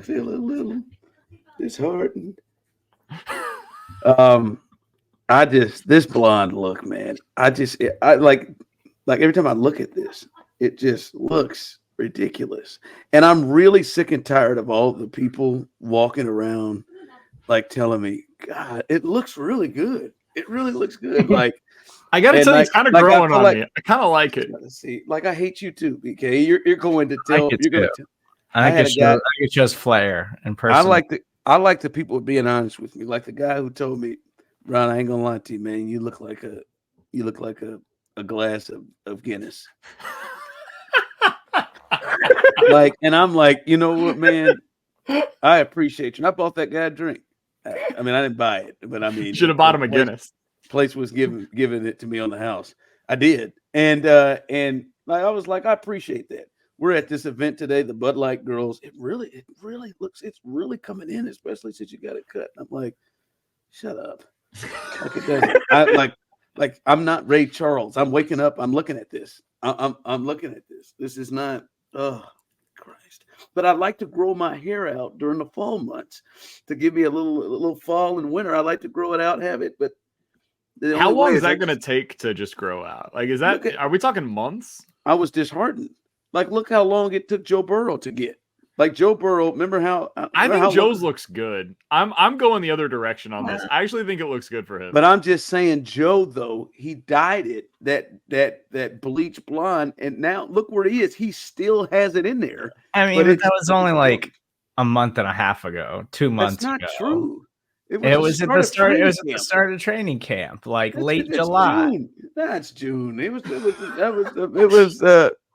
feel a little disheartened. Um, this blonde look, man. I like every time I look at this, it just looks ridiculous. And I'm really sick and tired of all the people walking around like telling me, God, it looks really good. It really looks good. Like I gotta tell you, it's kind of growing on me. I kind of like it. See, like I hate you too, BK. You're going to tell. You're going to tell. I think it shows flair and person. I like the people being honest with me. Like the guy who told me, Ron, I ain't gonna lie to you, man. You look like a glass of Guinness. Like, and I'm like, you know what, man? I appreciate you. And I bought that guy a drink. I mean, I didn't buy it, but I mean, should have bought him a Guinness. Place was giving it to me on the house. I did, and like I was like, I appreciate that. We're at this event today, the Bud Light girls. It really looks, it's really coming in, especially since you got it cut. I'm like, shut up. Like it doesn't. Like I'm not Ray Charles. I'm waking up. I'm looking at this. I'm looking at this. This is not. Oh Christ! But I like to grow my hair out during the fall months to give me a little fall and winter. I like to grow it out, have it. But how long is that going to take to just grow out? Like, is that? Are we talking months? I was disheartened. Like, look how long it took Joe Burrow to get. Like Joe Burrow, remember how? I think Joe's looks good. I'm going the other direction on this. I actually think it looks good for him. But I'm just saying, Joe though, he dyed it that bleach blonde, and now look where he is. He still has it in there. I mean, but that was only like a month and a half ago, 2 months ago. That's not true. It was at the start. It was at the start of training camp, like late July. June. That's June. It was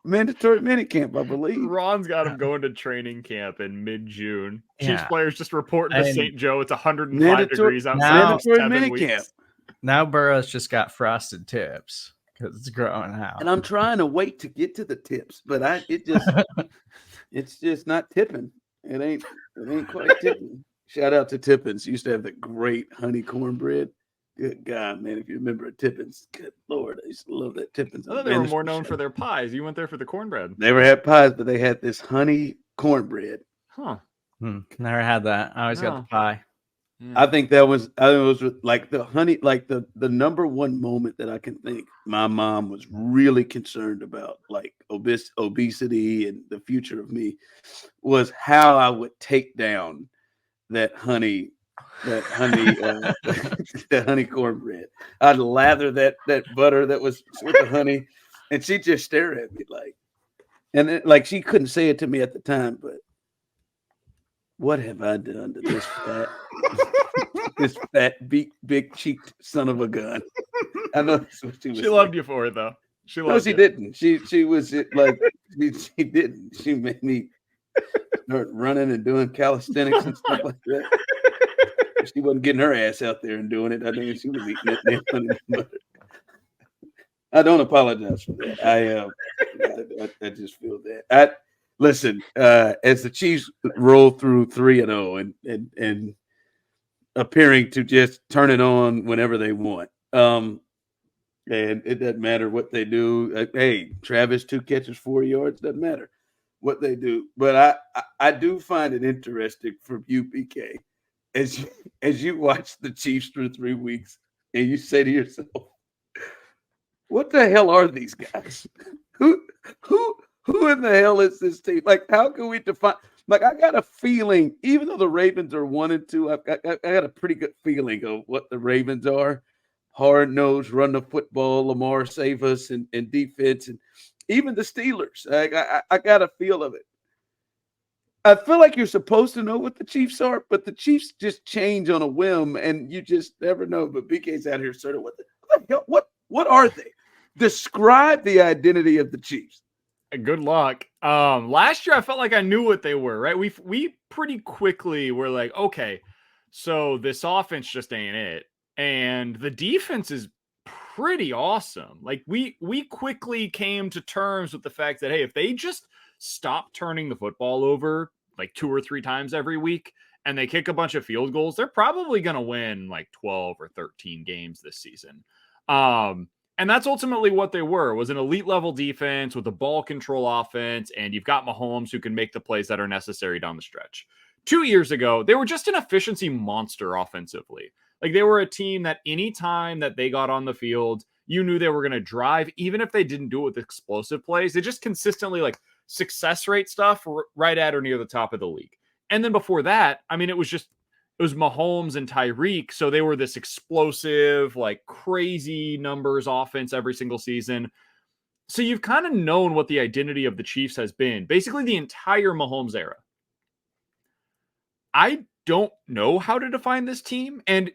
mandatory minicamp, I believe. Ron's got him going to training camp in mid-June. Chiefs players just reporting to St. Joe it's 105 degrees outside. Mandatory minicamp. Now Burrow's just got frosted tips because it's growing out. And I'm trying to wait to get to the tips, but it's just not tipping. It ain't quite tipping. Shout out to Tippins. Used to have the great honey cornbread. Good God, man. If you remember Tippins, good Lord. I used to love that Tippins. I thought they were more known for their pies. You went there for the cornbread. Never had pies, but they had this honey cornbread. Huh. Never had that. I always got the pie. Yeah. I think it was like the honey, like the number one moment that I can think my mom was really concerned about, like obesity and the future of me, was how I would take down that honey that honey cornbread. I'd lather that butter that was with the honey, and she'd just stare at me like she couldn't say it to me at the time, but what have I done to this fat big cheeked son of a gun? I know that's what she was. She loved you for it though. She didn't. She was like she didn't. She made me start running and doing calisthenics and stuff like that. She wasn't getting her ass out there and doing it. I think she was eating it. I don't apologize for that. I just feel that. Listen, as the Chiefs roll through 3-0 and appearing to just turn it on whenever they want, and it doesn't matter what they do. Hey, Travis, 2 catches, 4 yards, doesn't matter what they do. But I do find it interesting from you, BK, as you watch the Chiefs through 3 weeks, and you say to yourself, "What the hell are these guys? Who in the hell is this team? Like, how can we define?" Like, I got a feeling, even though the Ravens are 1-2, I got a pretty good feeling of what the Ravens are. Hard nosed, run the football, Lamar save us, and defense, and even the Steelers. I got a feel of it. I feel like you're supposed to know what the Chiefs are, but the Chiefs just change on a whim, and you just never know. But BK's out here, sort of, what are they? Describe the identity of the Chiefs. Good luck. Last year I felt like I knew what they were, right? We pretty quickly were like, okay, so this offense just ain't it. And the defense is pretty awesome. Like we quickly came to terms with the fact that, hey, if they just stop turning the football over like 2 or 3 times every week and they kick a bunch of field goals, they're probably going to win like 12 or 13 games this season. And that's ultimately what they were, was an elite level defense with a ball control offense. And you've got Mahomes who can make the plays that are necessary down the stretch. 2 years ago, they were just an efficiency monster offensively. Like, they were a team that any time that they got on the field, you knew they were going to drive, even if they didn't do it with explosive plays. They just consistently, like, success rate stuff right at or near the top of the league. And then before that, I mean, it was Mahomes and Tyreek. So they were this explosive, like, crazy numbers offense every single season. So you've kind of known what the identity of the Chiefs has been, basically the entire Mahomes era. I don't know how to define this team, and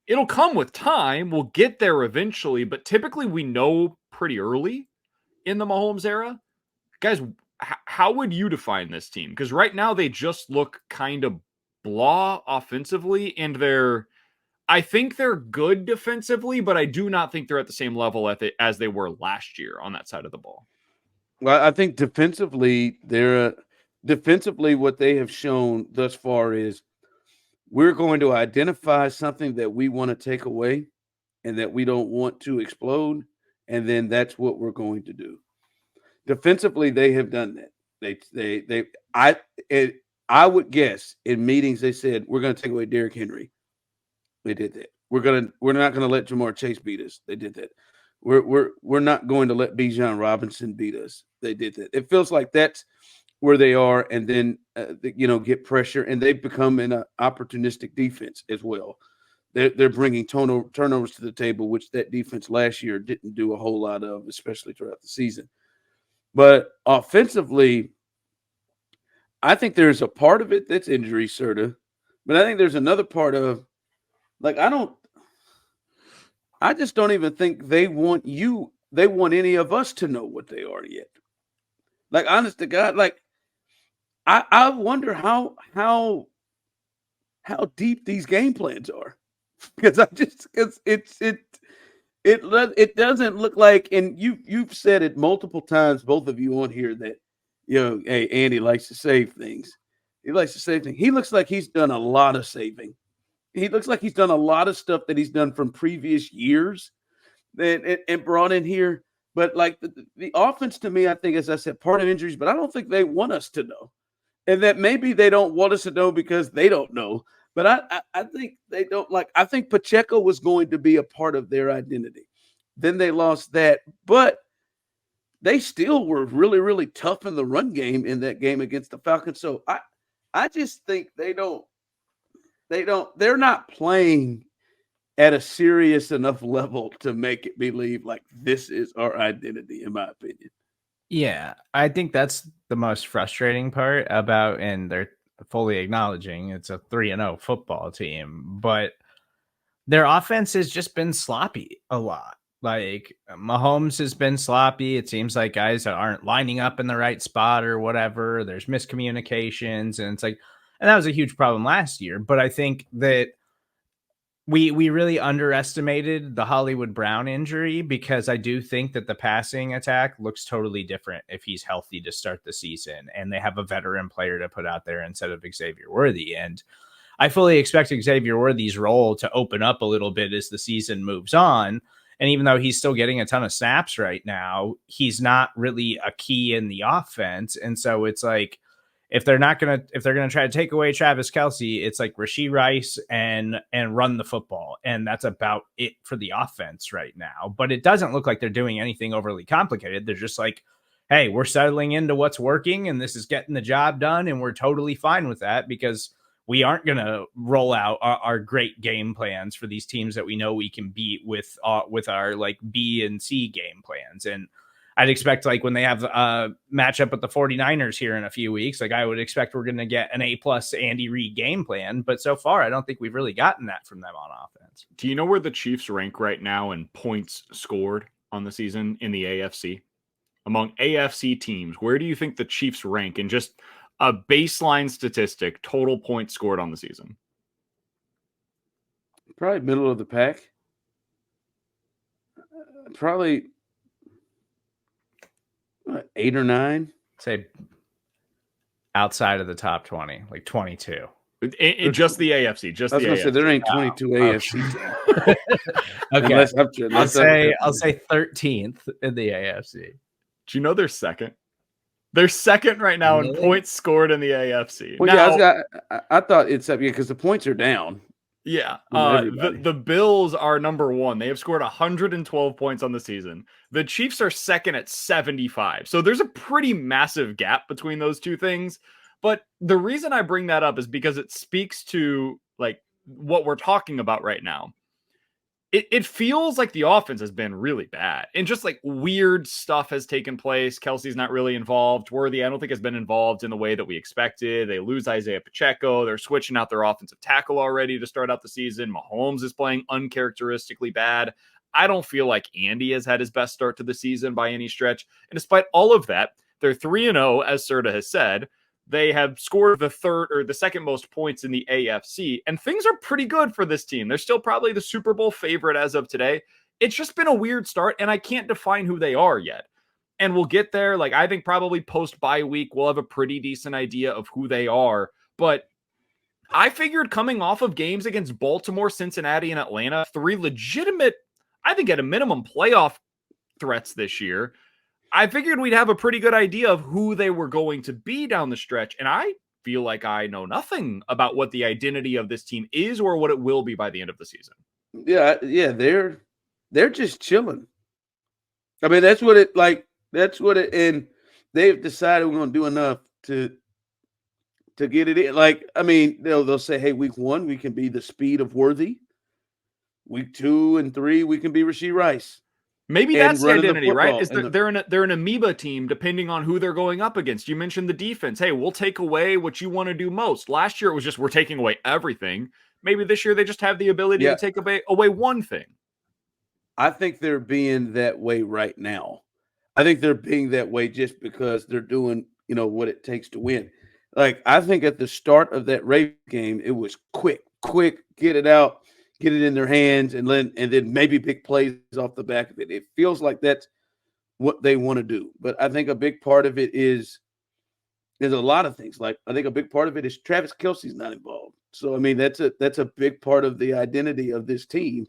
it'll come with time. We'll get there eventually, but typically we know pretty early in the Mahomes era. Guys, how would you define this team? Because right now they just look kind of blah offensively, and I think they're good defensively, but I do not think they're at the same level as they were last year on that side of the ball. Well, I think defensively, what they have shown thus far is we're going to identify something that we want to take away and that we don't want to explode, and then that's what we're going to do. Defensively, they have done that. I would guess in meetings they said we're going to take away Derrick Henry. They did that. We're not going to let Jamar Chase beat us. They did that. We're not going to let Bijan Robinson beat us. They did that. It feels like that's where they are, and then get pressure, and they've become an opportunistic defense as well. They're bringing turnovers to the table, which that defense last year didn't do a whole lot of, especially throughout the season. But offensively, I think there's a part of it that's injury, Serda, but I think there's another part of, like, I just don't even think they want any of us to know what they are yet. Like, honest to God, like, I wonder how deep these game plans are, because it doesn't look like, and you've said it multiple times, both of you on here, that hey, Andy likes to save things. He likes to save things. He looks like he's done a lot of saving. He looks like he's done a lot of stuff that he's done from previous years and brought in here. But like the offense, to me, I think, as I said, part of injuries, but I don't think they want us to know. And that maybe they don't want us to know because they don't know. But I think they don't like. I think Pacheco was going to be a part of their identity. Then they lost that. But they still were really, really tough in the run game in that game against the Falcons. So I just think they're not playing at a serious enough level to make it believe like this is our identity, in my opinion. Yeah, I think that's the most frustrating part about, and they're fully acknowledging it's a 3-0 football team, but their offense has just been sloppy a lot. Like, Mahomes has been sloppy. It seems like guys that aren't lining up in the right spot or whatever. There's miscommunications, and it's like, and that was a huge problem last year. But I think that we really underestimated the Hollywood Brown injury, because I do think that the passing attack looks totally different if he's healthy to start the season, and they have a veteran player to put out there instead of Xavier Worthy. And I fully expect Xavier Worthy's role to open up a little bit as the season moves on. And even though he's still getting a ton of snaps right now, he's not really a key in the offense. And so it's like, if they're going to try to take away Travis Kelce, it's like Rashee Rice and run the football. And that's about it for the offense right now. But it doesn't look like they're doing anything overly complicated. They're just like, hey, we're settling into what's working, and this is getting the job done. And we're totally fine with that, because we aren't going to roll out our great game plans for these teams that we know we can beat with our like B and C game plans. And I'd expect, like, when they have a matchup with the 49ers here in a few weeks, like, I would expect we're going to get an A+ Andy Reid game plan. But so far, I don't think we've really gotten that from them on offense. Do you know where the Chiefs rank right now in points scored on the season in the AFC? Among AFC teams, where do you think the Chiefs rank in just a baseline statistic, total points scored on the season? Probably middle of the pack. Probably 8 or 9. Say outside of the top 20, like 22. Just the AFC. Just I was the gonna AFC. say there ain't 22 AFC. Okay, I'll say 13th in the AFC. Do you know they're second? They're second right now in Really? points scored in the AFC. Well, I thought it's up because the points are down. Yeah. Everybody. The Bills are number 1. They have scored 112 points on the season. The Chiefs are second at 75. So there's a pretty massive gap between those two things. But the reason I bring that up is because it speaks to like what we're talking about right now. It feels like the offense has been really bad and just like weird stuff has taken place. Kelce's not really involved. Worthy, I don't think has been involved in the way that we expected. They lose Isaiah Pacheco. They're switching out their offensive tackle already to start out the season. Mahomes is playing uncharacteristically bad. I don't feel like Andy has had his best start to the season by any stretch. And despite all of that, they're 3-0, as Serda has said. They have scored the second most points in the AFC, and things are pretty good for this team. They're still probably the Super Bowl favorite as of today. It's just been a weird start, and I can't define who they are yet. And we'll get there. Like, I think probably post-bye week, we'll have a pretty decent idea of who they are. But I figured coming off of games against Baltimore, Cincinnati, and Atlanta, 3 legitimate, I think at a minimum, playoff threats this year, I figured we'd have a pretty good idea of who they were going to be down the stretch. And I feel like I know nothing about what the identity of this team is or what it will be by the end of the season. Yeah, they're just chilling. I mean, that's what it, and they've decided we're going to do enough to get it in. Like, I mean, they'll say, hey, week 1, we can be the speed of Worthy. Week 2 and 3, we can be Rashee Rice. Maybe that's the identity, right? Is they're an amoeba team depending on who they're going up against. You mentioned the defense. Hey, we'll take away what you want to do most. Last year, it was just we're taking away everything. Maybe this year they just have the ability to take away one thing. I think they're being that way right now. I think they're being that way just because they're doing, what it takes to win. Like, I think at the start of that Ravens game, it was quick, get it out, get it in their hands, and then maybe big plays off the back of it. It feels like that's what they want to do. But I think a big part of it is a lot of things. Like, I think a big part of it is Travis Kelce's not involved. So, I mean, that's a big part of the identity of this team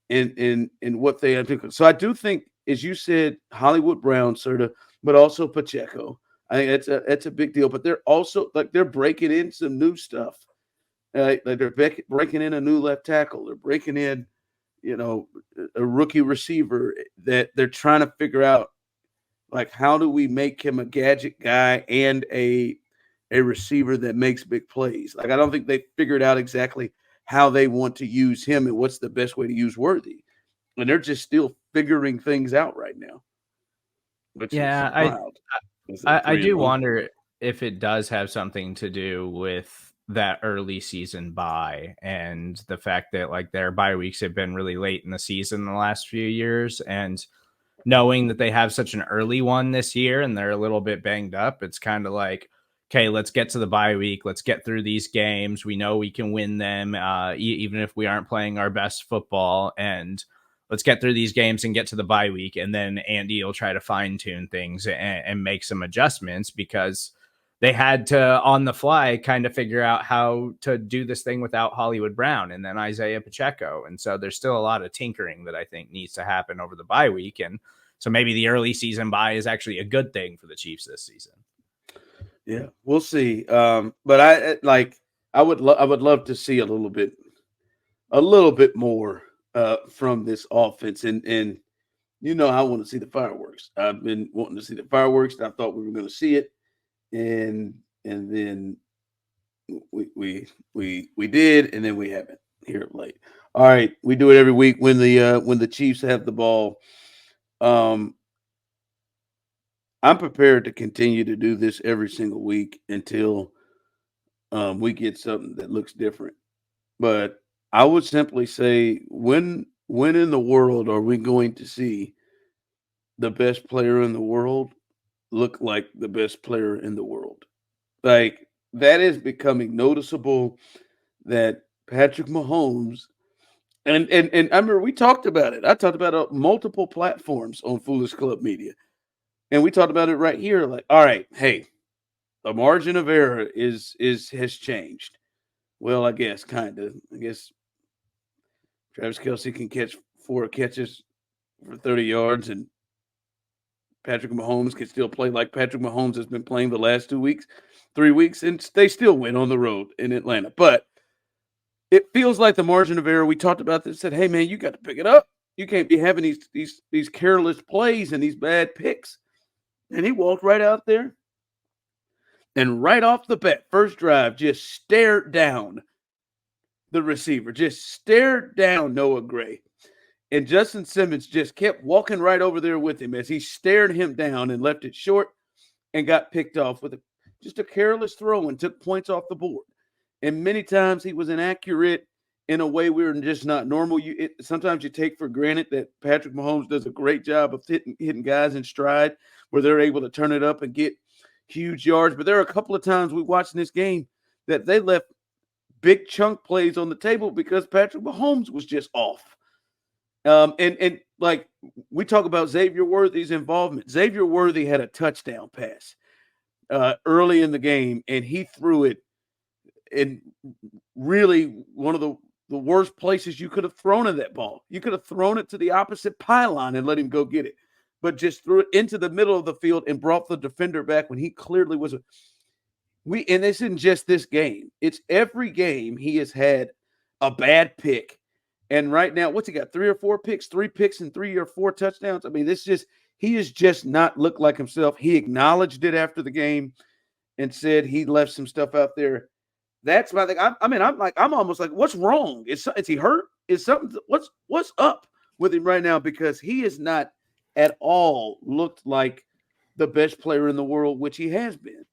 and what they have. So I do think, as you said, Hollywood Brown, Serda, but also Pacheco. I think that's a big deal. But they're also they're breaking in some new stuff. Like they're breaking in a new left tackle. They're breaking in, a rookie receiver that they're trying to figure out, like, how do we make him a gadget guy and a receiver that makes big plays? Like, I don't think they figured out exactly how they want to use him and what's the best way to use Worthy. And they're just still figuring things out right now. Which is wild. I do wonder if it does have something to do with that early season bye and the fact that like their bye weeks have been really late in the season the last few years, and knowing that they have such an early one this year and they're a little bit banged up, it's kind of like, okay, let's get to the bye week. Let's get through these games. We know we can win them, even if we aren't playing our best football. And let's get through these games and get to the bye week. And then Andy will try to fine tune things and make some adjustments, because they had to, on the fly, kind of figure out how to do this thing without Hollywood Brown and then Isaiah Pacheco. And so there's still a lot of tinkering that I think needs to happen over the bye week. And so maybe the early season bye is actually a good thing for the Chiefs this season. Yeah, we'll see. But I would love to see a little bit more from this offense. And I want to see the fireworks. I've been wanting to see the fireworks. I thought we were going to see it. And then we did, and then we haven't here late. All right, we do it every week when the Chiefs have the ball. I'm prepared to continue to do this every single week until we get something that looks different. But I would simply say, when in the world are we going to see the best player in the world look like the best player in the world? Like, that is becoming noticeable, that Patrick Mahomes and I remember we talked about it. I talked about it on multiple platforms on Foolish Club Media. And we talked about it right here. Like, all right, hey, the margin of error has changed. Well, I guess kind of. I guess Travis Kelce can catch 4 catches for 30 yards and Patrick Mahomes can still play like Patrick Mahomes has been playing the last 3 weeks, and they still win on the road in Atlanta. But it feels like the margin of error. We talked about this. Said, hey man, you got to pick it up. You can't be having these careless plays and these bad picks. And he walked right out there, and right off the bat, first drive, just stared down the receiver, just stared down Noah Gray. And Justin Simmons just kept walking right over there with him as he stared him down and left it short and got picked off with just a careless throw and took points off the board. And many times he was inaccurate in a way we were just not normal. Sometimes you take for granted that Patrick Mahomes does a great job of hitting guys in stride where they're able to turn it up and get huge yards. But there are a couple of times we watched in this game that they left big chunk plays on the table because Patrick Mahomes was just off. And like we talk about Xavier Worthy's involvement. Xavier Worthy had a touchdown pass early in the game, and he threw it in really one of the worst places you could have thrown in that ball. You could have thrown it to the opposite pylon and let him go get it, but just threw it into the middle of the field and brought the defender back when he clearly was and this isn't just this game. It's every game he has had a bad pick. And right now, what's he got? 3 or 4 picks, 3 picks and 3 or 4 touchdowns. I mean, he has just not looked like himself. He acknowledged it after the game and said he left some stuff out there. That's my thing. I'm almost like, what's wrong? Is he hurt? Is something? What's up with him right now? Because he is not at all looked like the best player in the world, which he has been.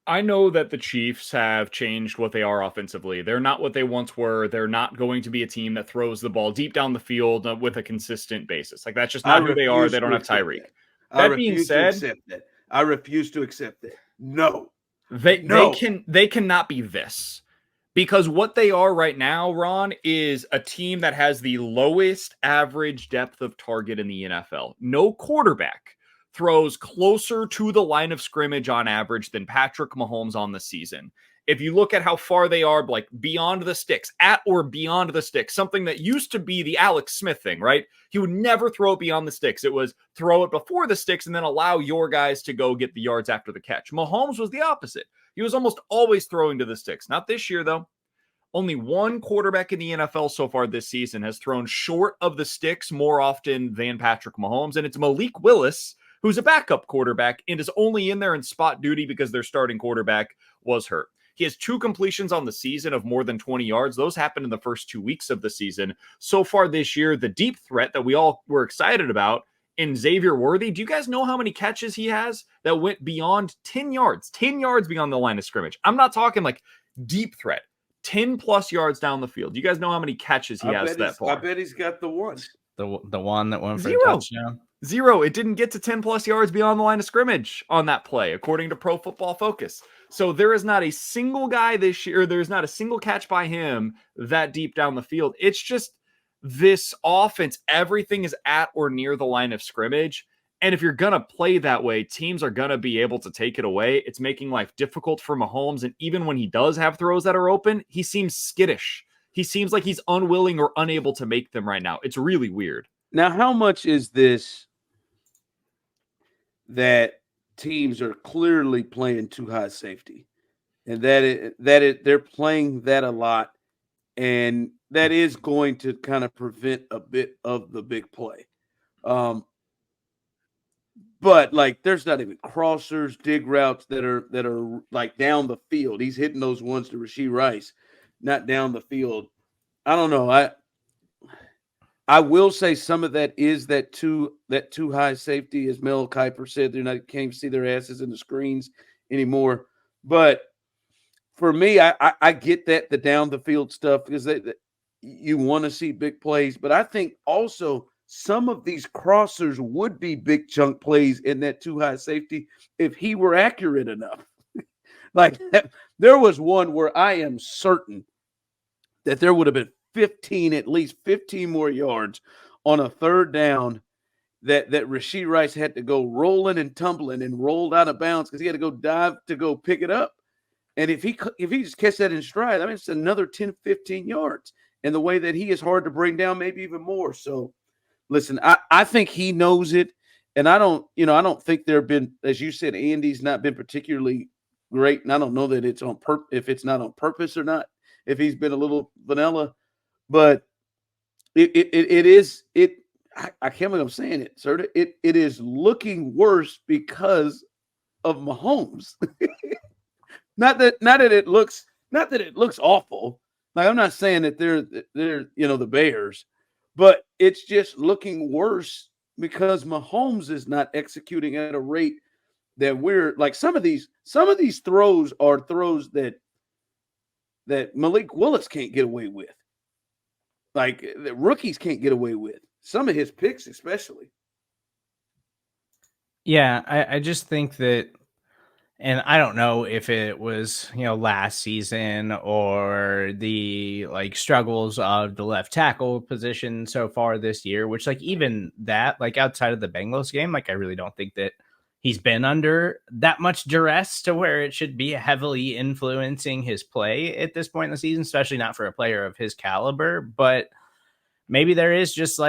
I know that the Chiefs have changed what they are offensively. They're not what they once were. They're not going to be a team that throws the ball deep down the field with a consistent basis. Like, that's just not who they are. They don't have Tyreek. That being said, I refuse to accept that. No. They cannot be this. Because what they are right now, Ron, is a team that has the lowest average depth of target in the NFL. No quarterback throws closer to the line of scrimmage on average than Patrick Mahomes on the season. If you look at how far they are, like beyond the sticks, at or beyond the sticks, something that used to be the Alex Smith thing, right? He would never throw it beyond the sticks. It was throw it before the sticks and then allow your guys to go get the yards after the catch. Mahomes was the opposite. He was almost always throwing to the sticks. Not this year, though. Only one quarterback in the NFL so far this season has thrown short of the sticks more often than Patrick Mahomes, and it's Malik Willis, who's a backup quarterback and is only in there in spot duty because their starting quarterback was hurt. He has 2 completions on the season of more than 20 yards. Those happened in the first 2 weeks of the season. So far this year, the deep threat that we all were excited about in Xavier Worthy, do you guys know how many catches he has that went beyond 10 yards? 10 yards beyond the line of scrimmage. I'm not talking like deep threat. 10 plus yards down the field. Do you guys know how many catches he has that far? I bet he's got the one. The one that went for 0. a touchdown? 0. It didn't get to 10 plus yards beyond the line of scrimmage on that play, according to Pro Football Focus. So there is not a single guy this year, there's not a single catch by him that deep down the field. It's just this offense, everything is at or near the line of scrimmage. And if you're going to play that way, teams are going to be able to take it away. It's making life difficult for Mahomes. And even when he does have throws that are open, he seems skittish. He seems like he's unwilling or unable to make them right now. It's really weird. Now, how much is this that teams are clearly playing too high safety? And they're playing that a lot. And that is going to kind of prevent a bit of the big play. But like, there's not even crossers, dig routes that are like down the field. He's hitting those ones to Rashee Rice, not down the field. I don't know. I will say some of that is that too high safety, as Mel Kiper said. Can't even see their asses in the screens anymore. But for me, I get that the down the field stuff because you want to see big plays. But I think also some of these crossers would be big chunk plays in that too high safety if he were accurate enough. Like there was one where I am certain that there would have been at least 15 more yards on a third down that Rashee Rice had to go rolling and tumbling and rolled out of bounds because he had to go dive to go pick it up. And if he just catch that in stride, I mean, it's another 10, 15 yards. And the way that he is hard to bring down, maybe even more. So, listen, I think he knows it. And I don't think there have been, as you said, Andy's not been particularly great. And I don't know that it's if it's not on purpose or not, if he's been a little vanilla, but it is. I can't believe I'm saying it, Serda. It is looking worse because of Mahomes. not that it looks awful. Like, I'm not saying that they're the Bears, but it's just looking worse because Mahomes is not executing at a rate that we're like. Some of these throws are throws that Malik Willis can't get away with. Like, the rookies can't get away with. Some of his picks, especially. Yeah, I just think that, and I don't know if it was, last season or the struggles of the left tackle position so far this year, which even that, outside of the Bengals game, I really don't think that he's been under that much duress to where it should be heavily influencing his play at this point in the season, especially not for a player of his caliber. But maybe there is just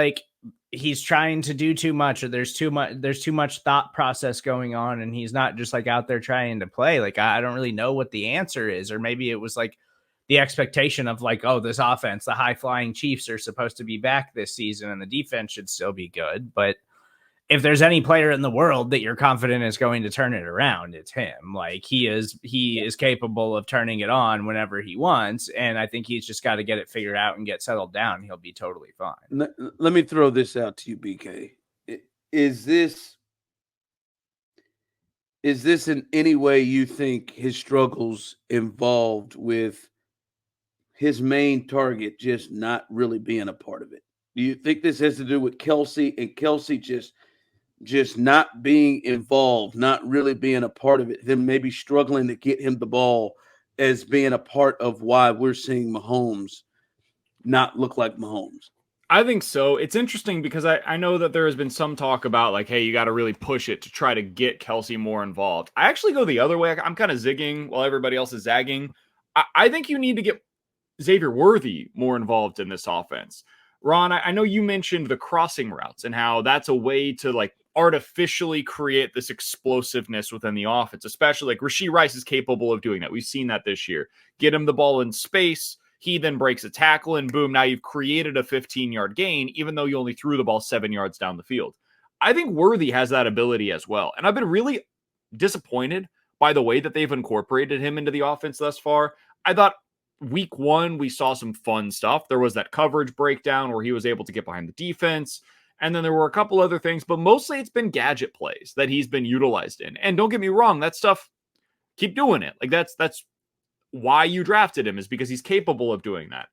he's trying to do too much, or there's too much thought process going on, and he's not just out there trying to play. I don't really know what the answer is, or maybe it was the expectation of oh, this offense, the high flying Chiefs are supposed to be back this season and the defense should still be good. But if there's any player in the world that you're confident is going to turn it around, it's him. He is capable of turning it on whenever he wants. And I think he's just got to get it figured out and get settled down. He'll be totally fine. Let me throw this out to you, BK. Is this in any way you think his struggles involved with his main target just not really being a part of it? Do you think this has to do with Kelce and Kelce just not being involved, not really being a part of it, then maybe struggling to get him the ball as being a part of why we're seeing Mahomes not look like Mahomes? I think so. It's interesting because I know that there has been some talk about hey, you got to really push it to try to get Kelce more involved. I actually go the other way. I'm kind of zigging while everybody else is zagging. I think you need to get Xavier Worthy more involved in this offense. Ron, I know you mentioned the crossing routes and how that's a way to artificially create this explosiveness within the offense, especially Rashee Rice is capable of doing that. We've seen that this year. Get him the ball in space. He then breaks a tackle and boom, now you've created a 15-yard gain, even though you only threw the ball 7 yards down the field. I think Worthy has that ability as well. And I've been really disappointed by the way that they've incorporated him into the offense thus far. I thought week 1, we saw some fun stuff. There was that coverage breakdown where he was able to get behind the defense. And then there were a couple other things, but mostly it's been gadget plays that he's been utilized in. And don't get me wrong, that stuff, keep doing it. That's why you drafted him, is because he's capable of doing that.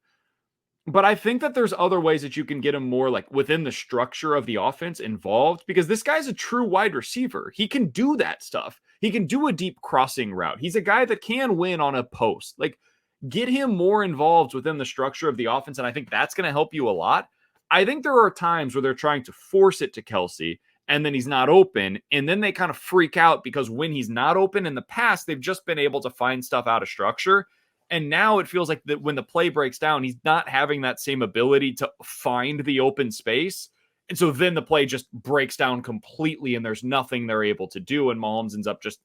But I think that there's other ways that you can get him more within the structure of the offense involved, because this guy's a true wide receiver. He can do that stuff. He can do a deep crossing route. He's a guy that can win on a post. Get him more involved within the structure of the offense, and I think that's going to help you a lot. I think there are times where they're trying to force it to Kelce, and then he's not open, and then they kind of freak out because when he's not open in the past, they've just been able to find stuff out of structure, and now it feels like that when the play breaks down, he's not having that same ability to find the open space, and so then the play just breaks down completely, and there's nothing they're able to do, and Mahomes ends up just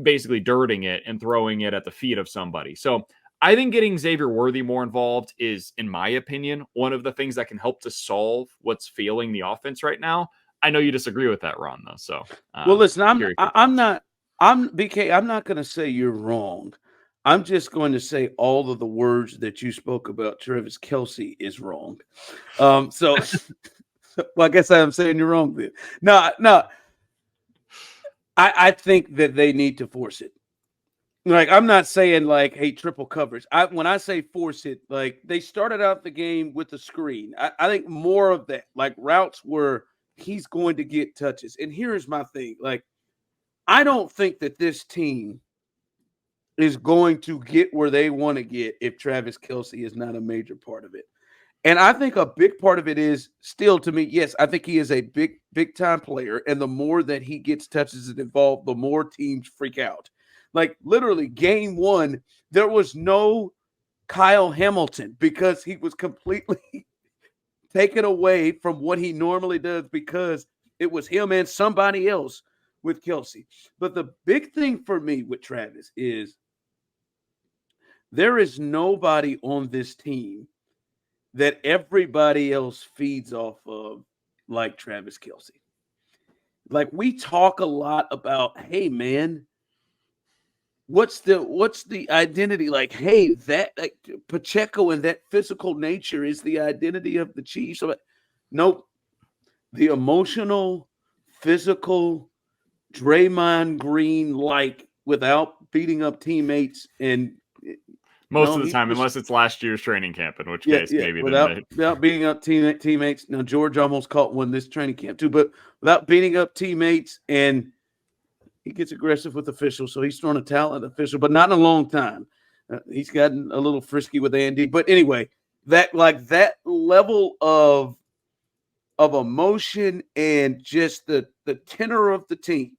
basically dirting it and throwing it at the feet of somebody. So I think getting Xavier Worthy more involved is, in my opinion, one of the things that can help to solve what's failing the offense right now. I know you disagree with that, Ron, though. So, well, listen, I'm BK. I'm not going to say you're wrong. I'm just going to say all of the words that you spoke about Travis Kelce is wrong. So, well, I guess I'm saying you're wrong then. No. I think that they need to force it. I'm not saying hey, triple coverage. When I say force it, they started out the game with the screen. I think more of that, routes where he's going to get touches. And here's my thing. I don't think that this team is going to get where they want to get if Travis Kelce is not a major part of it. And I think a big part of it is still, to me, yes, I think he is a big time player. And the more that he gets touches and involved, the more teams freak out. Literally, game 1, there was no Kyle Hamilton because he was completely taken away from what he normally does because It was him and somebody else with Kelce. But the big thing for me with Travis is there is nobody on this team that everybody else feeds off of like Travis Kelce. Like, we talk a lot about, hey man, what's the identity? Like, hey, that like Pacheco and that physical nature is the identity of the Chiefs. So, nope. The emotional, physical, Draymond Green, like, without beating up teammates and most of the time, unless it's last year's training camp, in which case maybe without beating up teammates. Now George almost caught one this training camp too, but without beating up teammates, and he gets aggressive with officials, so he's thrown a talent official, but not in a long time. He's gotten a little frisky with Andy, but anyway, that level of emotion and just the tenor of the team,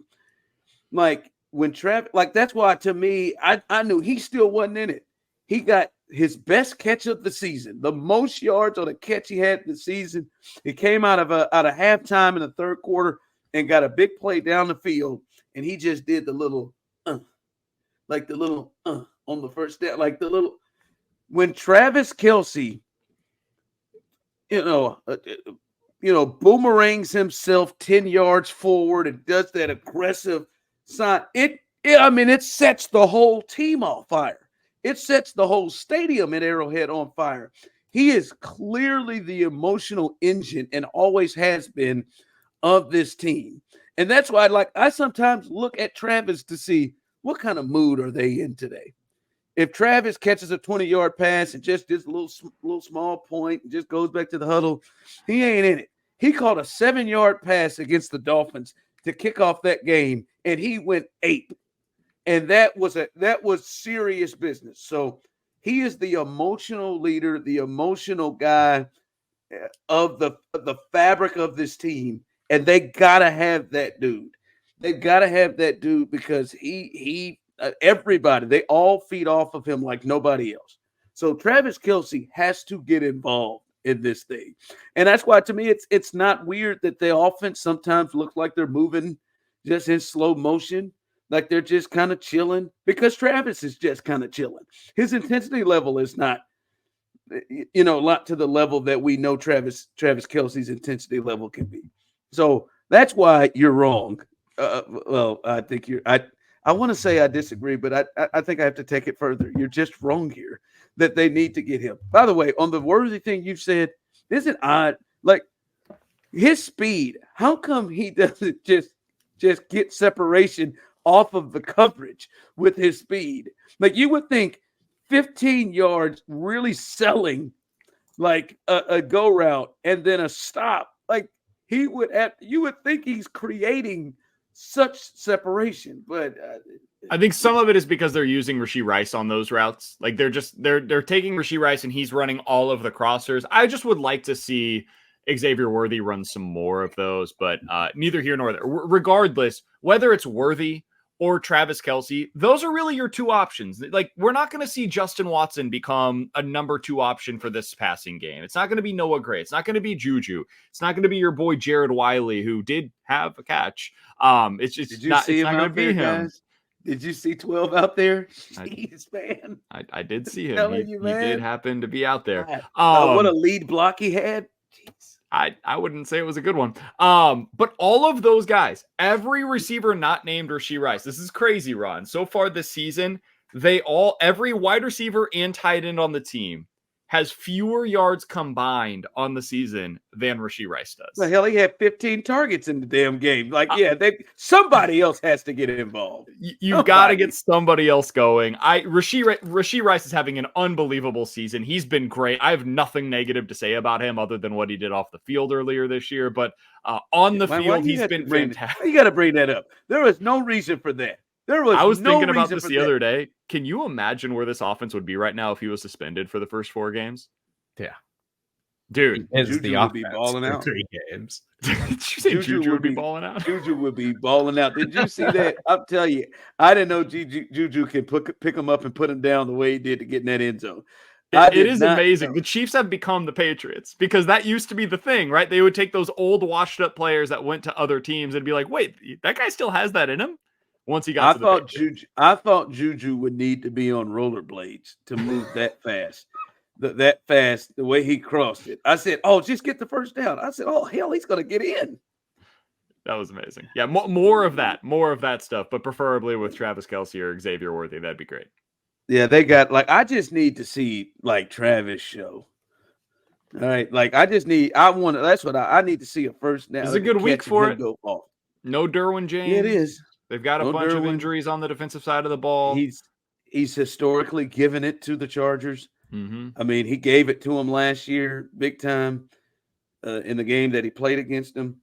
like when Travis, like that's why to me, I knew he still wasn't in it. He got his best catch of the season, the most yards on a catch he had in the season. He came out of halftime in the third quarter and got a big play down the field, and he just did the little, like the little on the first down, like the little. When Travis Kelce, boomerangs himself 10 yards forward and does that aggressive sign, it sets the whole team on fire. It sets the whole stadium at Arrowhead on fire. He is clearly the emotional engine and always has been of this team. And that's why I sometimes look at Travis to see what kind of mood are they in today. If Travis catches a 20-yard pass and just does a little small point and just goes back to the huddle, he ain't in it. He caught a 7-yard pass against the Dolphins to kick off that game, and he went ape. And that was serious business. So he is the emotional leader, the emotional guy of the fabric of this team. And they gotta have that dude. They gotta have that dude because he everybody, they all feed off of him like nobody else. So Travis Kelce has to get involved in this thing. And that's why to me it's not weird that the offense sometimes looks like they're moving just in slow motion. Like they're just kind of chilling because Travis is just kind of chilling. His intensity level is not, a lot to the level that we know Travis Kelce's intensity level can be. So that's why you're wrong. Well, I think I want to say I disagree, but I think I have to take it further. You're just wrong here that they need to get him. By the way, on the Worthy thing you said, isn't odd? Like his speed, how come he doesn't just get separation off of the coverage with his speed? Like you would think 15 yards really selling like a go route and then a stop. Like you would think he's creating such separation, but I think some of it is because they're using Rashee Rice on those routes. Like they're taking Rashee Rice and he's running all of the crossers. I just would like to see Xavier Worthy run some more of those, but neither here nor there. Regardless, whether it's Worthy or Travis Kelce, those are really your two options. Like, we're not going to see Justin Watson become a number 2 option for this passing game. It's not going to be Noah Gray. It's not going to be Juju. It's not going to be your boy Jared Wiley, who did have a catch. It's just Did you see him out there, guys? Did you see 12 out there? Jeez, man. I did see him. He did happen to be out there. What a lead block he had. Jeez. I wouldn't say it was a good one. But all of those guys, every receiver not named Rashee Rice, this is crazy, Ron. So far this season, every wide receiver and tight end on the team has fewer yards combined on the season than Rashee Rice does. The hell, he had 15 targets in the damn game. Like, somebody else has to get involved. You've got to get somebody else going. Rashee Rice is having an unbelievable season. He's been great. I have nothing negative to say about him other than what he did off the field earlier this year. But on the field, he's been fantastic. You got to bring that up. There was no reason for that. I was thinking about this the other day. Can you imagine where this offense would be right now if he was suspended for the first 4 games? Yeah. Dude, Juju would be balling out 3 games. Did you say Juju would be balling out? Juju would be balling out. Did you see that? I'll tell you, I didn't know Juju can pick him up and put him down the way he did to get in that end zone. It is amazing. The Chiefs have become the Patriots because that used to be the thing, right? They would take those old washed up players that went to other teams and be like, wait, that guy still has that in him? Once he got to the Patriots. I thought Juju would need to be on rollerblades to move that fast. That fast, the way he crossed it. I said, oh, just get the first down. I said, oh, hell, he's going to get in. That was amazing. Yeah, more of that stuff, but preferably with Travis Kelce or Xavier Worthy. That'd be great. Yeah, they got I just need to see Travis show. All right, that's what I need to see a first down. It's a good week for it. Go off. No Derwin James. Yeah, it is. They've got a bunch of injuries on the defensive side of the ball. He's historically given it to the Chargers. Mm-hmm. I mean, he gave it to him last year, big time, in the game that he played against them.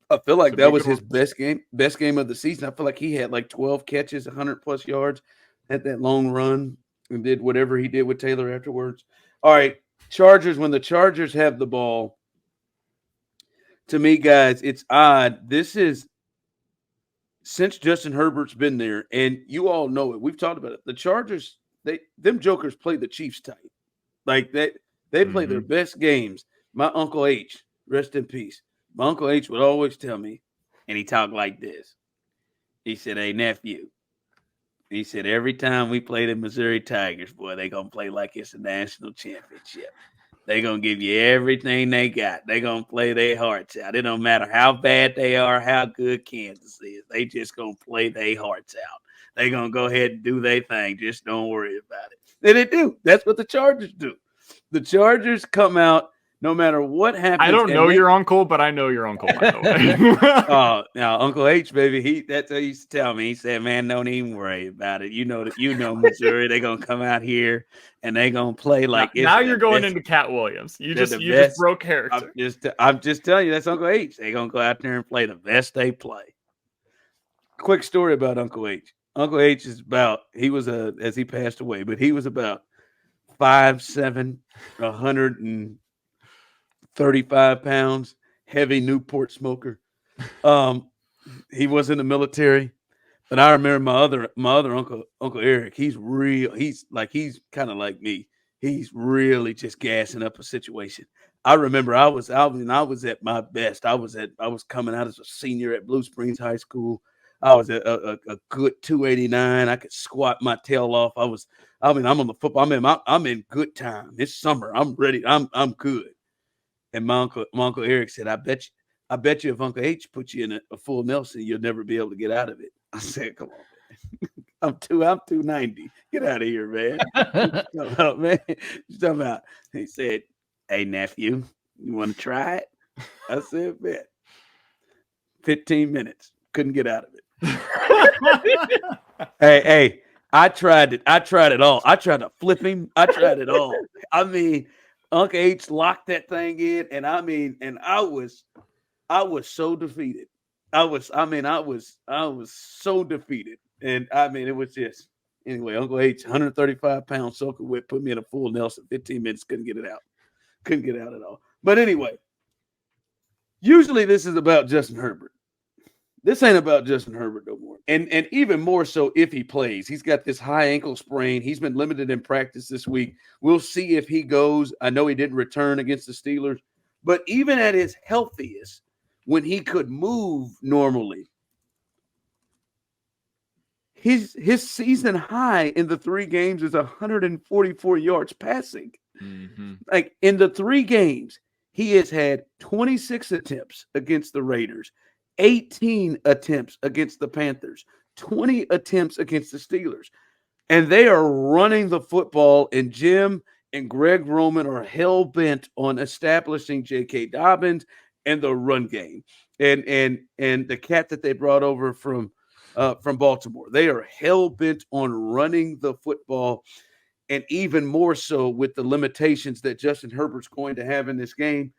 I feel like that was his best game of the season. I feel like he had 12 catches, 100+ yards, had that long run, and did whatever he did with Taylor afterwards. All right, Chargers. When the Chargers have the ball, to me, guys, it's odd. This is since Justin Herbert's been there, and you all know it. We've talked about it. The Chargers, them jokers play the Chiefs tight. They play their best games. My Uncle H, rest in peace. My Uncle H would always tell me, and he talked like this. He said, hey, nephew. He said, every time we play the Missouri Tigers, boy, they going to play like it's a national championship. They going to give you everything they got. They going to play their hearts out. It don't matter how bad they are, how good Kansas is. They just going to play their hearts out. They going to go ahead and do their thing. Just don't worry about it. And they do. That's what the Chargers do. The Chargers come out no matter what happens. I don't know your uncle, but I know your uncle, by the way. Oh, now Uncle H, baby, that's what he used to tell me. He said, man, don't even worry about it. You know Missouri, they're gonna come out here and they're gonna play like now you're going into Cat Williams. You just broke character. I'm just telling you, that's Uncle H. They're gonna go out there and play the best they play. Quick story about Uncle H. Uncle H is as he passed away, but he was about 5'7", 135 pounds, heavy Newport smoker. He was in the military, but I remember my other Uncle Eric. He's real. He's kind of like me. He's really just gassing up a situation. I remember I was at my best. I was coming out as a senior at Blue Springs High School. I was at a good 289. I could squat my tail off. I'm on the football. I'm in good time. It's summer. I'm ready. I'm good. And my uncle Eric said, I bet you if Uncle H put you in a full Nelson, you'll never be able to get out of it. I said, come on, man. I'm 290. Get out of here, man. Talking about. He said, hey, nephew, you want to try it? I said, bet. 15 minutes. Couldn't get out of it. Hey, I tried it. I tried it all. I tried to flip him. I tried it all. I mean, Uncle H locked that thing in, and I was so defeated. I was so defeated, and it was just anyway. Uncle H, 135 pound soaker whip, put me in a full Nelson. 15 minutes, couldn't get it out. Couldn't get out at all. But anyway, usually this is about Justin Herbert. This ain't about Justin Herbert no more. And even more so if he plays. He's got this high ankle sprain. He's been limited in practice this week. We'll see if he goes. I know he didn't return against the Steelers. But even at his healthiest, when he could move normally, his season high in the 3 games is 144 yards passing. Mm-hmm. Like in the 3 games, he has had 26 attempts against the Raiders, 18 attempts against the Panthers, 20 attempts against the Steelers. And they are running the football, and Jim and Greg Roman are hell-bent on establishing J.K. Dobbins and the run game. And the cat that they brought over from Baltimore. They are hell-bent on running the football, and even more so with the limitations that Justin Herbert's going to have in this game.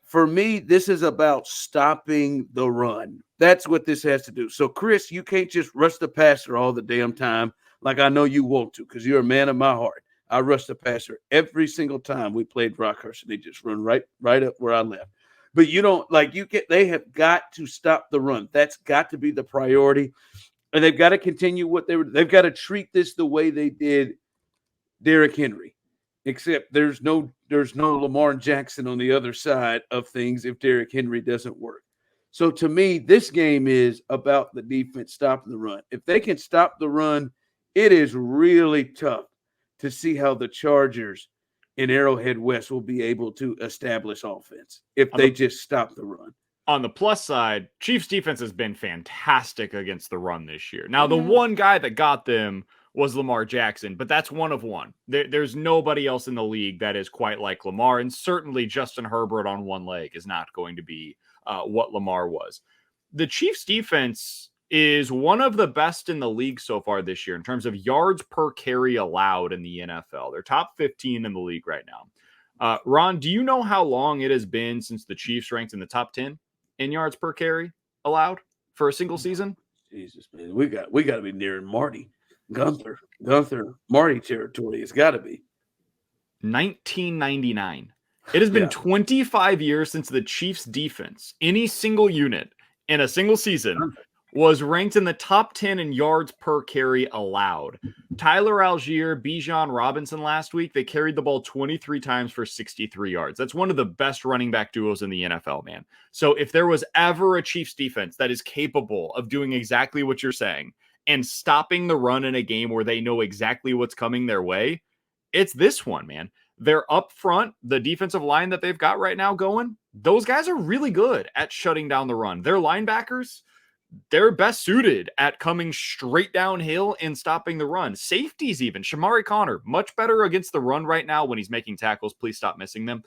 For me, this is about stopping the run. That's what this has to do. So, Chris, you can't just rush the passer all the damn time like I know you want to, because you're a man of my heart. I rush the passer every single time we played Rockhurst, and they just run right up where I left. But you don't they have got to stop the run. That's got to be the priority. And they've got to continue they've got to treat this the way they did Derrick Henry, except there's no Lamar Jackson on the other side of things if Derrick Henry doesn't work. So to me, this game is about the defense stopping the run. If they can stop the run, it is really tough to see how the Chargers in Arrowhead West will be able to establish offense if they just stop the run. On the plus side, Chiefs defense has been fantastic against the run this year. Now, the one guy that got them was Lamar Jackson, but that's one of one. There's nobody else in the league that is quite like Lamar, and certainly Justin Herbert on one leg is not going to be what Lamar was. The Chiefs defense is one of the best in the league so far this year in terms of yards per carry allowed in the NFL. They're top 15 in the league right now. Ron, do you know how long it has been since the Chiefs ranked in the top 10 in yards per carry allowed for a single season? Jesus, man, we got to be nearing Gunther, Marty territory. It's got to be 1999. It has been 25 years since the Chiefs defense, any single unit in a single season, was ranked in the top 10 in yards per carry allowed. Tyler Algier, Bijan Robinson last week, they carried the ball 23 times for 63 yards. That's one of the best running back duos in the NFL, man. So if there was ever a Chiefs defense that is capable of doing exactly what you're saying and stopping the run in a game where they know exactly what's coming their way, it's this one, man. They're up front, the defensive line that they've got right now going, those guys are really good at shutting down the run. Their linebackers, they're best suited at coming straight downhill and stopping the run. Safeties even. Shamari Connor, much better against the run right now when he's making tackles. Please stop missing them.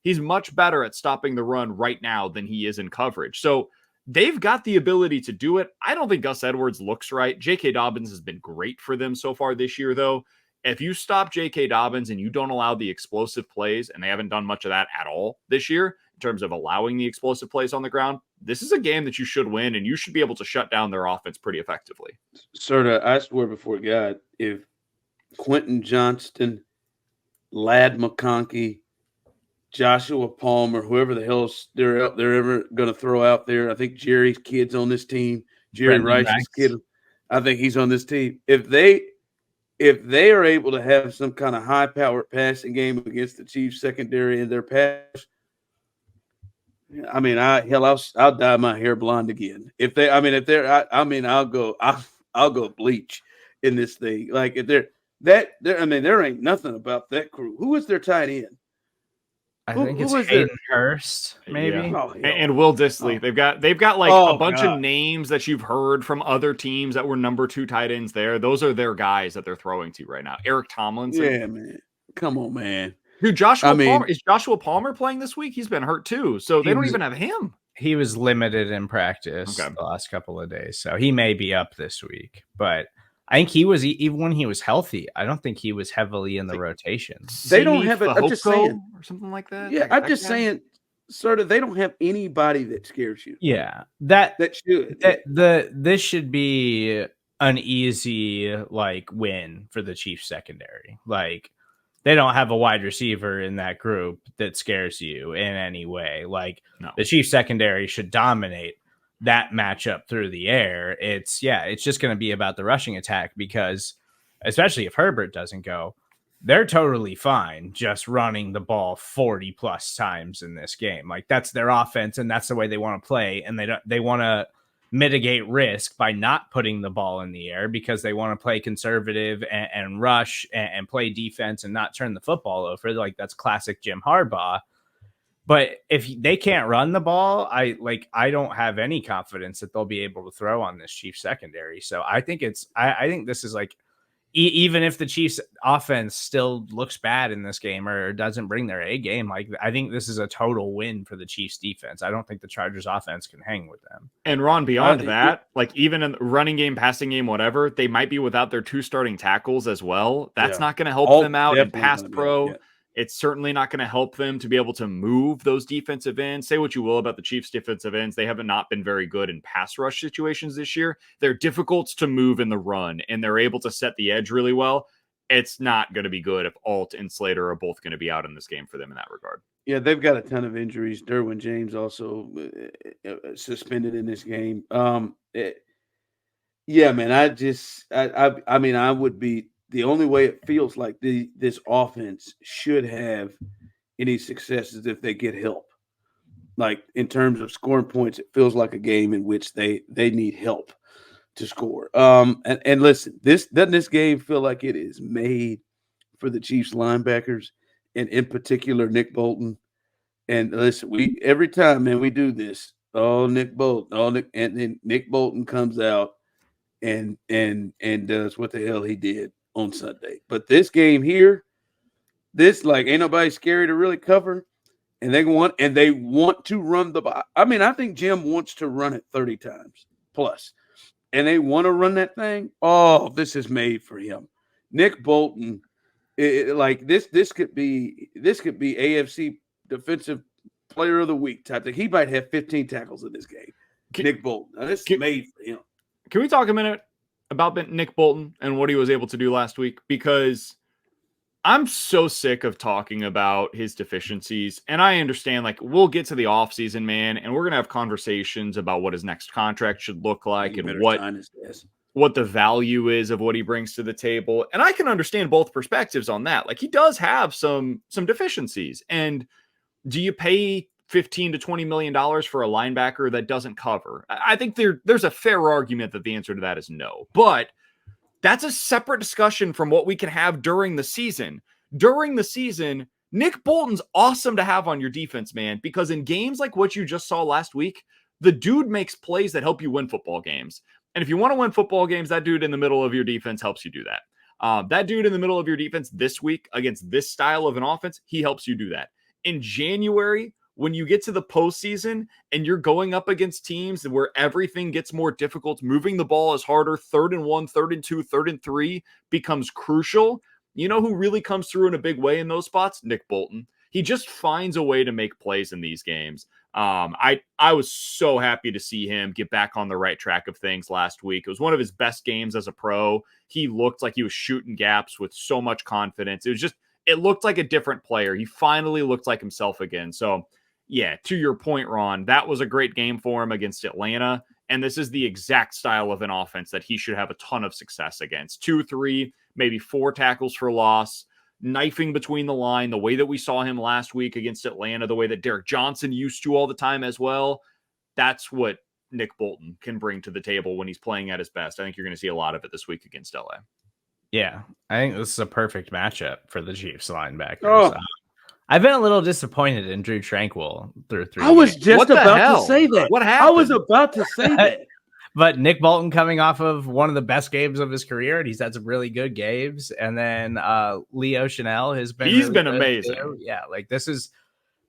He's much better at stopping the run right now than he is in coverage. So they've got the ability to do it. I don't think Gus Edwards looks right. J.K. Dobbins has been great for them so far this year, though. If you stop J.K. Dobbins and you don't allow the explosive plays, and they haven't done much of that at all this year in terms of allowing the explosive plays on the ground, this is a game that you should win, and you should be able to shut down their offense pretty effectively. Serda, I swear before God, if Quentin Johnston, Ladd McConkey, Joshua Palmer, whoever the hell they're ever going to throw out there, I think Jerry's kid's on this team, Jerry Rice's kid, I think he's on this team. If they are able to have some kind of high-powered passing game against the Chiefs secondary in their pass, I mean, I'll dye my hair blonde again. I'll go bleach in this thing. Like if there ain't nothing about that crew. Who is their tight end? I think it's Hayden Hurst, maybe. Yeah. Oh, and Will Dissly. They've got like a bunch of names that you've heard from other teams that were number 2 tight ends there. Those are their guys that they're throwing to right now. Eric Tomlinson. Yeah, man. Come on, man. Dude, Palmer, is Joshua Palmer playing this week? He's been hurt too, so they don't even have him. He was limited in practice the last couple of days, so he may be up this week. But I think he was, even when he was healthy, I don't think he was heavily in the rotation. They don't have it. I'm just saying, or something like that. Yeah, I'm just saying, sort of. They don't have anybody that scares you. Yeah, this should be an easy win for the Chiefs secondary. Like, they don't have a wide receiver in that group that scares you in any way. The Chiefs secondary should dominate that matchup through the air. It's just going to be about the rushing attack, because especially if Herbert doesn't go, they're totally fine just running the ball 40 plus times in this game. Like, that's their offense, and that's the way they want to play. And they want to mitigate risk by not putting the ball in the air, because they want to play conservative and rush and play defense and not turn the football over. Like, that's classic Jim Harbaugh. But if they can't run the ball, I don't have any confidence that they'll be able to throw on this Chiefs secondary. So I think I think this is even if the Chiefs offense still looks bad in this game or doesn't bring their A game, I think this is a total win for the Chiefs defense. I don't think the Chargers offense can hang with them. And Ron, beyond that, even in the running game, passing game, whatever, they might be without their 2 starting tackles as well. That's not going to help them out in pass pro. It's certainly not going to help them to be able to move those defensive ends. Say what you will about the Chiefs defensive ends. They have not been very good in pass rush situations this year. They're difficult to move in the run, and they're able to set the edge really well. It's not going to be good if Alt and Slater are both going to be out in this game for them in that regard. Yeah, they've got a ton of injuries. Derwin James also suspended in this game. Man, I would be the only way it feels like this offense should have any success is if they get help. Like in terms of scoring points, it feels like a game in which they need help to score. And listen, this game feel like it is made for the Chiefs linebackers, and in particular Nick Bolton. And listen, every time, man, we do this. Nick Bolton, and then Nick Bolton comes out and does what the hell he did on Sunday. But this game here, this like ain't nobody scary to really cover. And they want to run the ball. I mean, I think Jim wants to run it 30 times plus. And they want to run that thing. Oh, this is made for him. Nick Bolton, this could be AFC Defensive Player of the Week type thing. He might have 15 tackles in this game. Nick Bolton. Now, this is made for him. Can we talk a minute about Nick Bolton and what he was able to do last week? Because I'm so sick of talking about his deficiencies. And I understand, like, we'll get to the offseason, man, and we're going to have conversations about what his next contract should look like and what the value is of what he brings to the table. And I can understand both perspectives on that. Like, he does have some deficiencies. And do you pay $15 to $20 million for a linebacker that doesn't cover? I think there's a fair argument that the answer to that is no. But that's a separate discussion from what we can have during the season. During the season, Nick Bolton's awesome to have on your defense, man, because in games like what you just saw last week, the dude makes plays that help you win football games. And if you want to win football games, that dude in the middle of your defense helps you do that. That dude in the middle of your defense this week against this style of an offense, he helps you do that. In January, when you get to the postseason and you're going up against teams where everything gets more difficult, moving the ball is harder, 3rd and 1, 3rd and 2, 3rd and 3 becomes crucial. You know who really comes through in a big way in those spots? Nick Bolton. He just finds a way to make plays in these games. I was so happy to see him get back on the right track of things last week. It was one of his best games as a pro. He looked like he was shooting gaps with so much confidence. It looked like a different player. He finally looked like himself again. So, yeah, to your point, Ron, that was a great game for him against Atlanta. And this is the exact style of an offense that he should have a ton of success against. 2, 3, maybe 4 tackles for loss, knifing between the line, the way that we saw him last week against Atlanta, the way that Derek Johnson used to all the time as well. That's what Nick Bolton can bring to the table when he's playing at his best. I think you're going to see a lot of it this week against LA. Yeah, I think this is a perfect matchup for the Chiefs linebackers. Oh. I've been a little disappointed in Drew Tranquill through 3 I was games. just about to say that. What happened? I was about to say that. But Nick Bolton coming off of one of the best games of his career, and he's had some really good games. And then Leo Chanel has been he's been amazing. Too. Yeah, like this is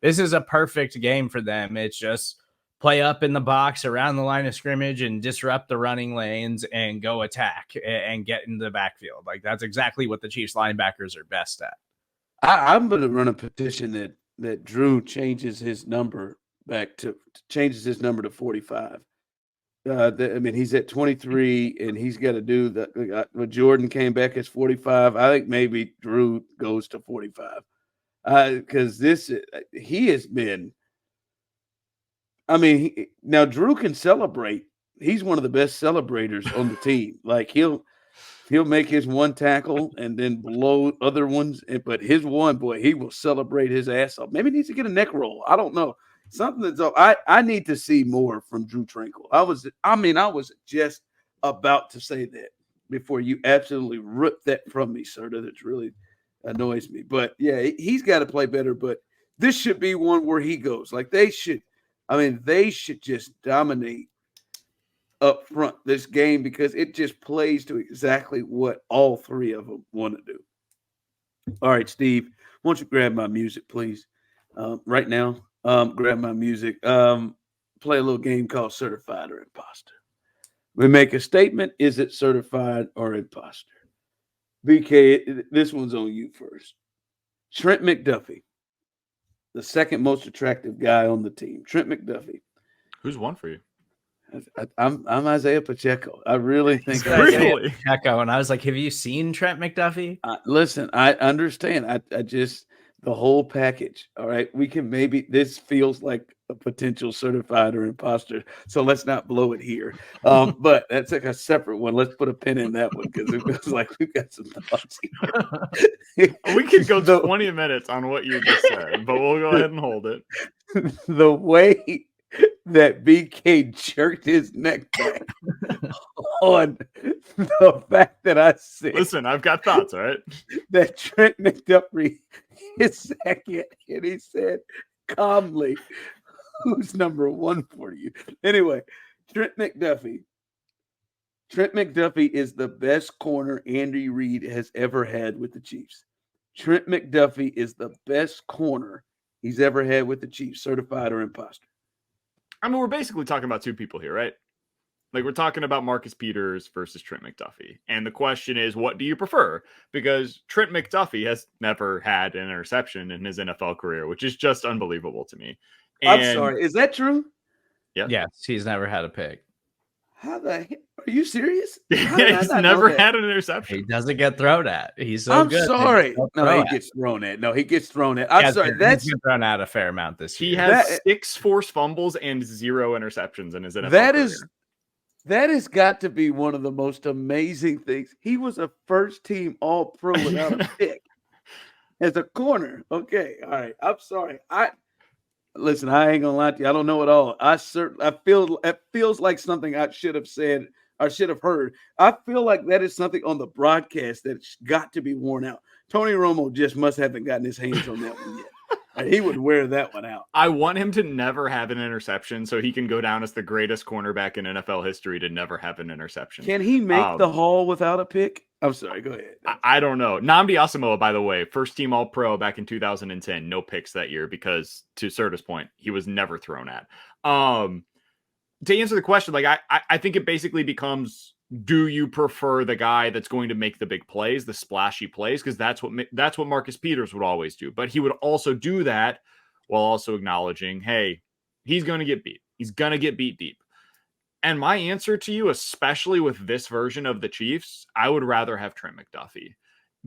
a perfect game for them. It's just play up in the box around the line of scrimmage and disrupt the running lanes and go attack and get into the backfield. Like that's exactly what the Chiefs linebackers are best at. I'm going to run a petition that Drew changes his number to 45. I mean, he's at 23, and he's got to do that. When Jordan came back as 45, I think maybe Drew goes to 45 because he has been. I mean, now Drew can celebrate. He's one of the best celebrators on the team. Like he'll make his one tackle and then blow other ones. But his one, boy, he will celebrate his ass off. Maybe he needs to get a neck roll. I don't know. Something that's I need to see more from Drew Tranquill. I was just about to say that before you absolutely ripped that from me, Serda. That really annoys me. But yeah, he's got to play better. But this should be one where he goes. Like they should just dominate up front this game because it just plays to exactly what all three of them want to do. All right, Steve, why don't you grab my music, please? Right now, grab my music. Play a little game called Certified or Impostor. We make a statement. Is it certified or imposter? BK, this one's on you first. Trent McDuffy, the second most attractive guy on the team. Trent McDuffy. Who's one for you? I'm Isaiah Pacheco. I really think Pacheco, and I was like, "Have you seen Trent McDuffy?" Listen, I understand. I just the whole package. All right. We can maybe this feels like a potential certified or imposter. So let's not blow it here. But that's like a separate one. Let's put a pin in that one because it feels like we've got some thoughts here. We could go 20 minutes on what you just said, but we'll go ahead and hold it. The way that BK jerked his neck back on the fact that I said, listen, I've got thoughts, all right? That Trent McDuffie is second, and he said calmly, who's number one for you? Anyway, Trent McDuffie is the best corner Andy Reid has ever had with the Chiefs. Trent McDuffie is the best corner he's ever had with the Chiefs, certified or imposter. I mean, we're basically talking about two people here, right? Like, we're talking about Marcus Peters versus Trent McDuffie. And the question is, what do you prefer? Because Trent McDuffie has never had an interception in his NFL career, which is just unbelievable to me. I'm sorry. Is that true? Yeah. Yes, he's never had a pick. How the heck? Are you serious? He's never had an interception. He doesn't get thrown at. He's so I'm good. sorry. No, he gets thrown at. No, he gets thrown at. I'm sorry. He's been thrown at a fair amount this year. He has 6 forced fumbles and 0 interceptions in his NFL career. That has got to be one of the most amazing things. He was a first-team All-Pro without a pick as a corner. Okay, all right. I'm sorry. Listen, I ain't gonna lie to you. I don't know it all. I feel it feels like something I should have said or should have heard. I feel like that is something on the broadcast that's got to be worn out. Tony Romo just must haven't gotten his hands on that one yet. He would wear that one out. I want him to never have an interception so he can go down as the greatest cornerback in NFL history to never have an interception. Can he make the haul without a pick? I'm sorry. Go ahead. I don't know. Nnamdi Asamoah, by the way, first team All-Pro back in 2010. No picks that year because, to Serda's point, he was never thrown at. To answer the question, like I think it basically becomes, do you prefer the guy that's going to make the big plays, the splashy plays? Because that's what Marcus Peters would always do. But he would also do that while also acknowledging, hey, he's going to get beat. He's going to get beat deep. And my answer to you, especially with this version of the Chiefs, I would rather have Trent McDuffie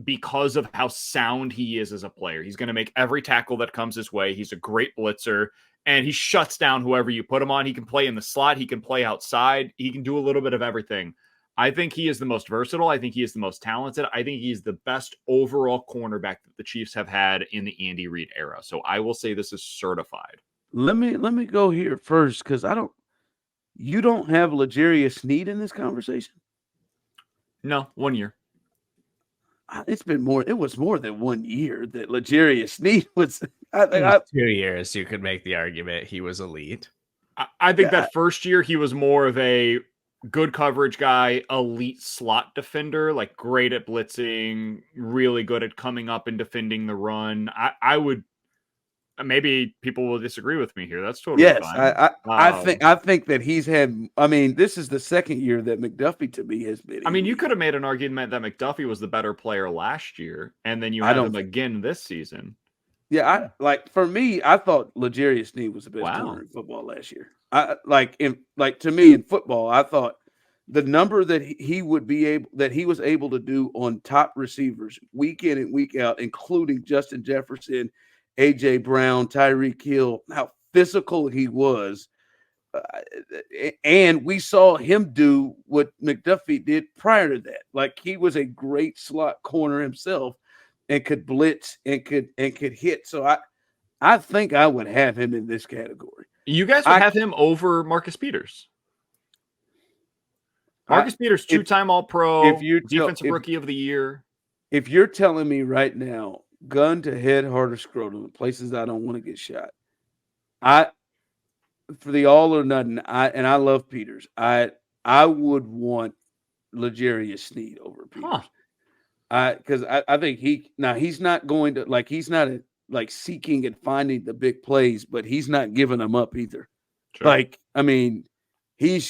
because of how sound he is as a player. He's going to make every tackle that comes his way. He's a great blitzer, and he shuts down whoever you put him on. He can play in the slot. He can play outside. He can do a little bit of everything. I think he is the most versatile. I think he is the most talented. I think he's the best overall cornerback that the Chiefs have had in the Andy Reid era. So I will say this is certified. Let me go here first because you don't have L'Jarius Sneed in this conversation? No, 1 year. It was more than 1 year that L'Jarius Sneed was. 2 years, you could make the argument he was elite. I think that first year he was more of a good coverage guy, elite slot defender, like great at blitzing, really good at coming up and defending the run. I would. Maybe people will disagree with me here. That's totally fine. I think that he's had. I mean, this is the second year that McDuffie to me has been. I mean, you could have made an argument that McDuffie was the better player last year, and then you had him again this season. Yeah, for me, I thought L'Jarius Sneed was the best corner in football last year. To me in football, I thought the number that he was able to do on top receivers week in and week out, including Justin Jefferson, A.J. Brown, Tyreek Hill, how physical he was. And we saw him do what McDuffie did prior to that. Like, he was a great slot corner himself and could blitz and could hit. So I think I would have him in this category. You guys would have him over Marcus Peters. Marcus Peters, 2-time All-Pro, Defensive Rookie of the Year. If you're telling me right now, gun to head, heart, or scrotum, the places I don't want to get shot, for the all or nothing, I love Peters. I would want L'Jarius Sneed over Peters. Because I think he's not going to he's not seeking and finding the big plays, but he's not giving them up either. Sure. He's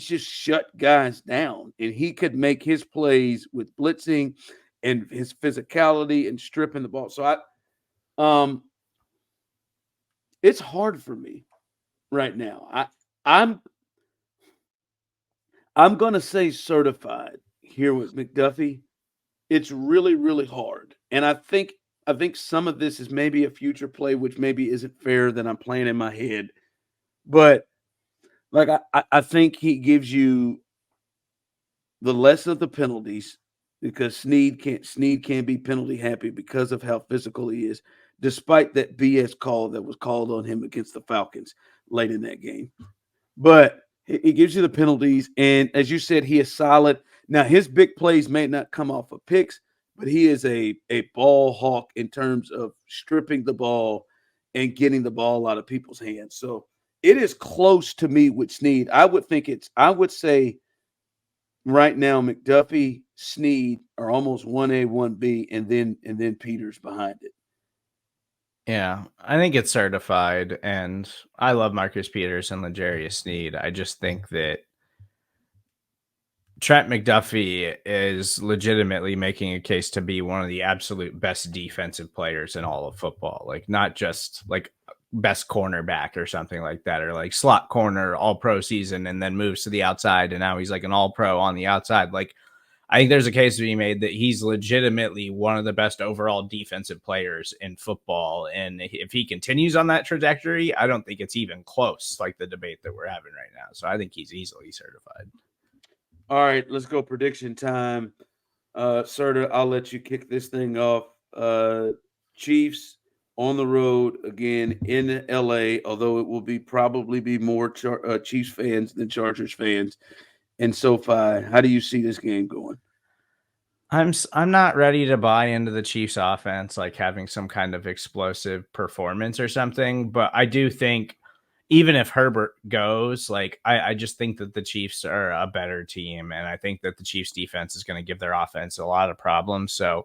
just shut guys down, and he could make his plays with blitzing and his physicality and stripping the ball. So it's hard for me right now. I'm going to say certified here with McDuffie. It's really, really hard. And I think I think some of this is maybe a future play, which maybe isn't fair that I'm playing in my head. But like I think he gives you the less of the penalties because Snead can't be penalty happy because of how physical he is, despite that BS call that was called on him against the Falcons late in that game. But he gives you the penalties, and as you said, he is solid. Now his big plays may not come off of picks, but he is a ball hawk in terms of stripping the ball and getting the ball out of people's hands. So it is close to me with Snead. I would say right now, McDuffie, Snead are almost 1A, 1B, and then Peters behind it. Yeah, I think it's certified, and I love Marcus Peters and L'Jarius Sneed. I just think that Trent McDuffie is legitimately making a case to be one of the absolute best defensive players in all of football. Like, not just like best cornerback or something like that, or like slot corner all pro season and then moves to the outside and now he's like an all pro on the outside. Like, I think there's a case to be made that he's legitimately one of the best overall defensive players in football. And if he continues on that trajectory, I don't think it's even close, like the debate that we're having right now. So I think he's easily certified. All right, let's go prediction time. Serda, I'll let you kick this thing off. Chiefs on the road again in LA, although it will probably be more Chiefs fans than Chargers fans. And SoFi, how do you see this game going? I'm not ready to buy into the Chiefs offense, like having some kind of explosive performance or something. But I do think even if Herbert goes, like I just think that the Chiefs are a better team. And I think that the Chiefs defense is going to give their offense a lot of problems. So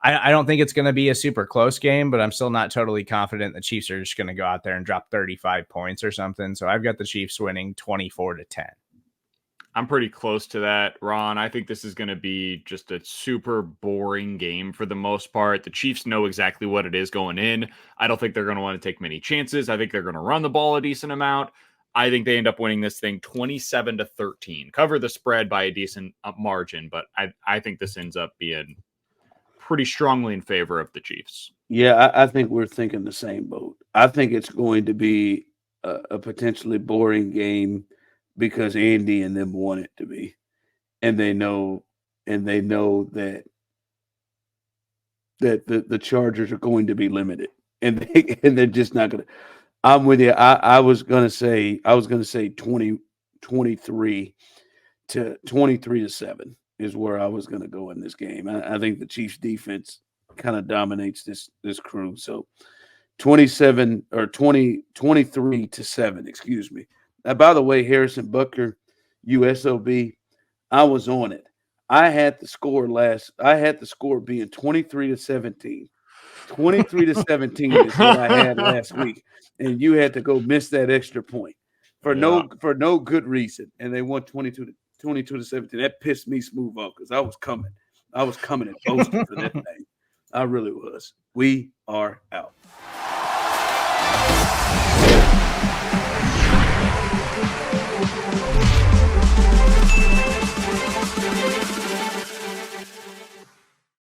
I don't think it's going to be a super close game, but I'm still not totally confident the Chiefs are just going to go out there and drop 35 points or something. So I've got the Chiefs winning 24-10. I'm pretty close to that, Ron. I think this is going to be just a super boring game for the most part. The Chiefs know exactly what it is going in. I don't think they're going to want to take many chances. I think they're going to run the ball a decent amount. I think they end up winning this thing 27-13. Cover the spread by a decent margin, but I think this ends up being pretty strongly in favor of the Chiefs. Yeah, I think we're thinking the same boat. I think it's going to be a potentially boring game because Andy and them want it to be, and they know that the Chargers are going to be limited, and they're just not going to. I'm with you. I was going to say 23 to 23-7 is where I was going to go in this game. I think the Chiefs defense kind of dominates this crew. So 23-7, excuse me. By the way, Harrison Butker, USOB, I was on it. I had the score being 23-17. 23-17 is what I had last week. And you had to go miss that extra point for no good reason. And they won 22-17. That pissed me smooth off because I was coming and boasting for that thing. I really was. We are out.